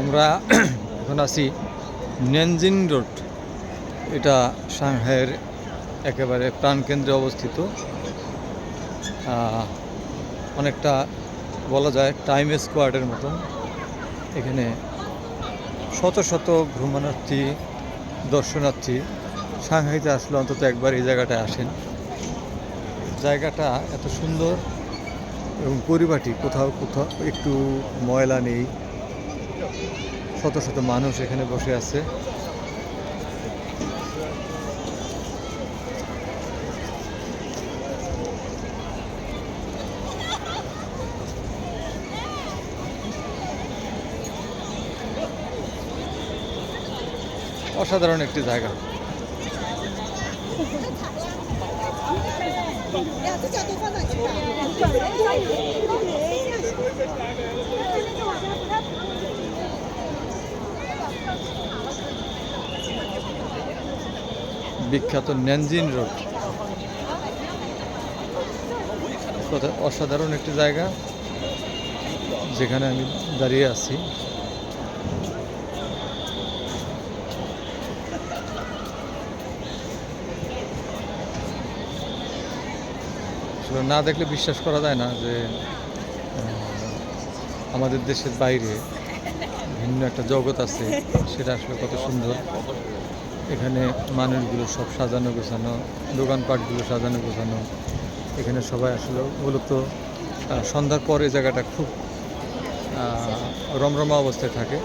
আমরা এখন আছি নেনজিং রোড। এটা সাংহাইয়ের একেবারে প্রাণকেন্দ্রে অবস্থিত। অনেকটা বলা যায় টাইম স্কোয়ারের মতন। এখানে শত শত ভ্রমণার্থী, দর্শনার্থী সাংহাইতে আসলে অন্তত একবার এই জায়গাটায় আসেন। জায়গাটা এত সুন্দর এবং পরিপাটি, কোথাও কোথাও একটু ময়লা নেই। শত শত মানুষ এখানে বসে আছে। অসাধারণ একটি জায়গা। বিখ্যাত নেনজিং রোড অসাধারণ একটি জায়গা, যেখানে আমি দাঁড়িয়ে আছি। না দেখলে বিশ্বাস করা যায় না যে আমাদের দেশের বাইরে ভিন্ন একটা জগৎ আছে, সেটা আসলে কত সুন্দর। এখানে মানুষগুলো সব সাজানো গোছানো, দোকানপাটগুলো সাজানো গোছানো। এখানে সবাই আসলে মূলত সন্ধ্যার পর এই জায়গাটা খুব রমরমা অবস্থায় থাকে।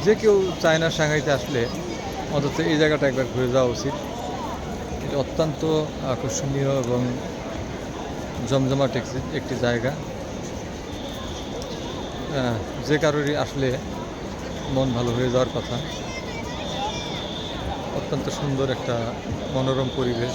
যে কেউ চায় না সাংহাইতে আসলে অন্তত এই জায়গাটা একবার ঘুরে যাওয়া উচিত। এটা অত্যন্ত আকর্ষণীয় এবং জমজমাট একটি জায়গা। যে কারোরই আসলে মন ভালো হয়ে যাওয়ার কথা। অত্যন্ত সুন্দর একটা মনোরম পরিবেশ।